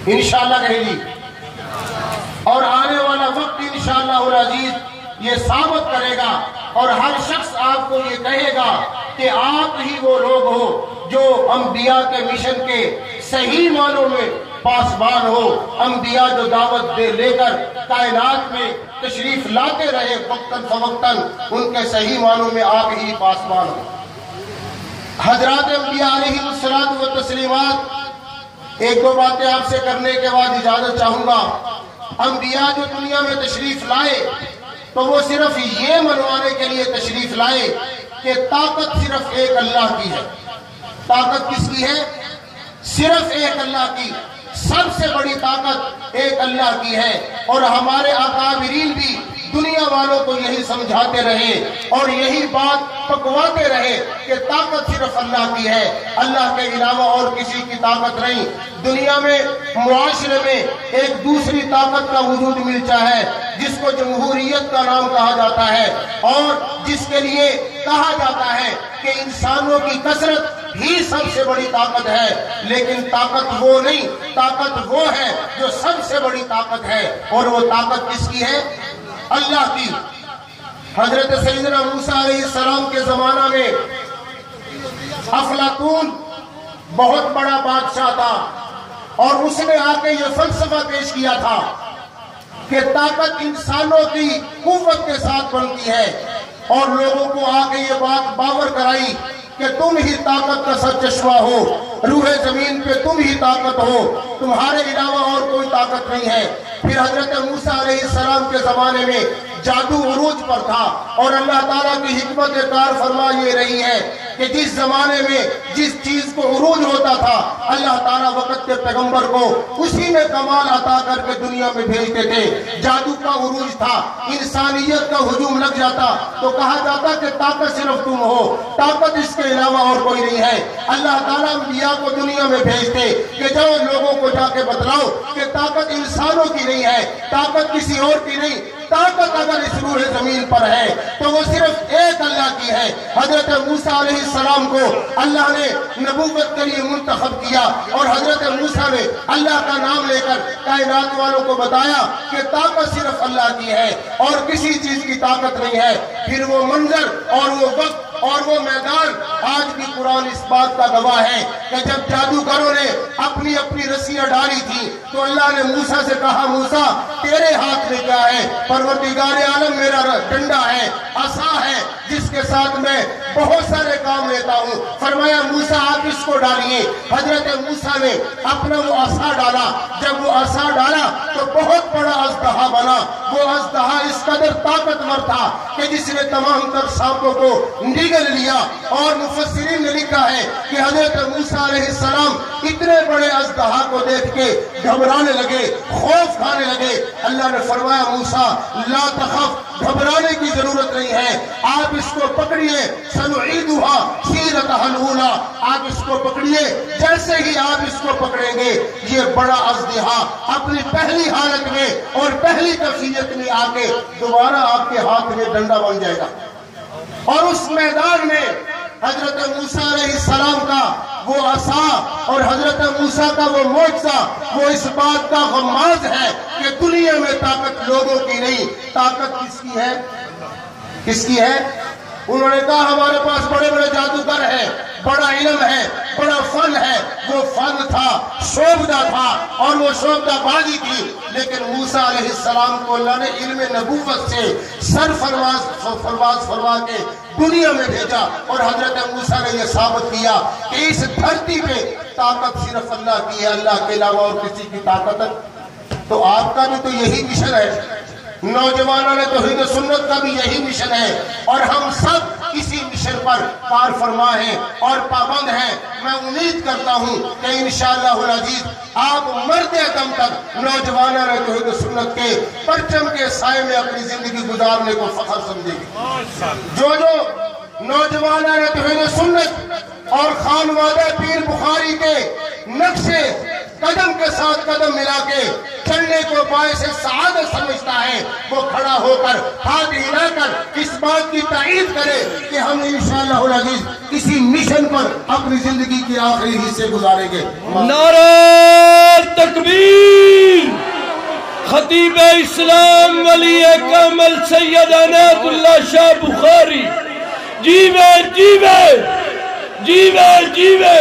انشاءاللہ کہے گی، اور آنے والا وقت انشاءاللہ العزیز یہ ثابت کرے گا، اور ہر شخص آپ کو یہ کہے گا کہ آپ ہی وہ لوگ ہو جو انبیاء کے مشن کے صحیح معنوں میں پاسبان ہو، انبیاء جو دعوت دے لے کر کائنات میں تشریف لاتے رہے وقتاً فوقتاً، ان کے صحیح معنوں میں آپ ہی پاسبان ہو۔ حضرات انبیاء علیہ الصلوۃ والتسلیمات، ایک دو باتیں آپ سے کرنے کے بعد اجازت چاہوں گا۔ انبیاء جو دنیا میں تشریف لائے تو وہ صرف یہ منوانے کے لیے تشریف لائے کہ طاقت صرف ایک اللہ کی ہے۔ طاقت کس کی ہے؟ صرف ایک اللہ کی، سب سے بڑی طاقت ایک اللہ کی ہے۔ اور ہمارے اکابرین بھی دنیا والوں کو یہی سمجھاتے رہے اور یہی بات پکواتے رہے کہ طاقت صرف اللہ کی ہے، اللہ کے علاوہ اور کسی کی طاقت نہیں۔ دنیا میں معاشرے میں ایک دوسری طاقت کا وجود ملتا ہے جس کو جمہوریت کا نام کہا جاتا ہے، اور جس کے لیے کہا جاتا ہے کہ انسانوں کی کثرت ہی سب سے بڑی طاقت ہے، لیکن طاقت وہ نہیں، طاقت وہ ہے جو سب سے بڑی طاقت ہے، اور وہ طاقت کس کی ہے؟ اللہ کی۔ حضرت سیدنا موسیٰ علیہ السلام کے زمانہ میں افلاطون بہت بڑا بادشاہ تھا، اور اس نے آ کے یہ فلسفہ پیش کیا تھا کہ طاقت انسانوں کی قوت کے ساتھ بنتی ہے، اور لوگوں کو آ کے یہ بات باور کرائی کہ تم ہی طاقت کا سرچشمہ ہو، روح زمین پہ تم ہی طاقت ہو، تمہارے علاوہ اور کوئی طاقت نہیں ہے۔ پھر حضرت موسیٰ علیہ السلام کے زمانے میں جادو عروج پر تھا، اور اللہ تعالیٰ کی حکمت کار فرما یہ رہی ہے کہ جس زمانے میں جس چیز کو عروج ہوتا تھا، اللہ تعالیٰ وقت کے پیغمبر کو اسی میں کمال عطا کر کے دنیا میں بھیجتے تھے۔ جادو کا عروج تھا، انسانیت کا ہجوم لگ جاتا تو کہا جاتا کہ طاقت صرف تم ہو، طاقت اس کے علاوہ اور کوئی نہیں ہے۔ اللہ تعالیٰ انبیاء کو دنیا میں بھیجتے کہ جاؤ لوگوں کو جا کے بتلاؤ کہ طاقت انسانوں کی نہیں ہے، طاقت کسی اور کی نہیں، طاقت اگر اس روح زمین پر ہے تو وہ صرف ایک اللہ کی ہے۔ حضرت موسیٰ علیہ السلام کو اللہ نے نبوت کے لیے منتخب کیا، اور حضرت موسیٰ نے اللہ کا نام لے کر کائنات والوں کو بتایا کہ طاقت صرف اللہ کی ہے اور کسی چیز کی طاقت نہیں ہے۔ پھر وہ منظر اور وہ وقت اور وہ میدان آج بھی قرآن اس بات کا گواہ ہے کہ جب جادوگروں نے اپنی اپنی رسیاں ڈالی تھی تو اللہ نے موسیٰ سے کہا، موسیٰ تیرے ہاتھ میں کیا ہے؟ پروردگار عالم میرا ڈنڈا ہے، عصا ہے، جس کے ساتھ میں بہت سارے کام لیتا ہوں۔ فرمایا موسیٰ آپ اس کو ڈالیے۔ حضرت موسیٰ نے اپنا وہ عصا ڈالا، جب وہ عصا ڈالا تو بہت بڑا اژدہا بنا۔ وہ اژدہا اس قدر طاقتور تھا کہ جس نے تمام تر سانپوں کو نگل لیا، اور مفسرین نے لکھا ہے کہ حضرت موسیٰ علیہ السلام اتنے بڑے اژدہا کو دیکھ کے گھبرانے لگے، خوف کھانے لگے۔ اللہ نے فرمایا موسیٰ لا تخف، گھبرانے کی ضرورت نہیں ہے، آپ اس کو پکڑیے، سنعیدها سیرتها الاولی، آپ اس کو پکڑیے، جیسے ہی آپ اس کو پکڑیں گے یہ بڑا اژدہا اپنی پہلی حالت میں اور پہلی کیفیت میں آ کے دوبارہ آپ کے ہاتھ میں ڈنڈا بن جائے گا۔ اور اس میدان میں حضرت موسیٰ علیہ السلام کا وہ عصا اور حضرت موسیٰ کا وہ معجزہ وہ اس بات کا غماز ہے کہ دنیا میں طاقت لوگوں کی نہیں، طاقت کس کی ہے؟ کس کی ہے؟ انہوں نے کہا ہمارے پاس بڑے بڑے جادوگر ہیں، بڑا علم ہے، بڑا فن ہے۔ وہ فن تھا، شعبدہ تھا، اور وہ شعبدہ بازی تھی، لیکن موسیٰ علیہ السلام کو اللہ نے علم نبوت سے سرفراز فرما کے دنیا میں بھیجا، اور حضرت موسیٰ نے یہ ثابت کیا کہ اس دھرتی پہ طاقت صرف اللہ کی ہے، اللہ کے علاوہ اور کسی کی طاقت ہے۔ تو آپ کا بھی تو یہی مشن ہے، نوجوانوں نے توحید و سنت کا بھی یہی مشن ہے، اور ہم سب اسی مشن پر کار فرما ہیں اور پابند ہیں۔ میں امید کرتا ہوں کہ انشاءاللہ العزیز آپ مرتے دم تک نوجوانوں نے توحید و سنت کے پرچم کے سائے میں اپنی زندگی گزارنے کو فخر سمجھیں گے۔ جو نوجوانوں نے توحید و سنت اور خانوادہ پیر بخاری کے نقشے قدم کے ساتھ قدم ملا کے چلنے کو باعث سعادت سمجھتا ہے، وہ کھڑا ہو کر ہاتھ ہلا کر اس بات کی تائید کرے کہ ہم انشاءاللہ العزیز اسی مشن پر اپنی زندگی کے آخری حصے گزاریں گے۔ نعرہ تکبیر خطیب اسلام ولی کامل سید عنایت اللہ شاہ بخاری جیوے جیوے جیوے جیوے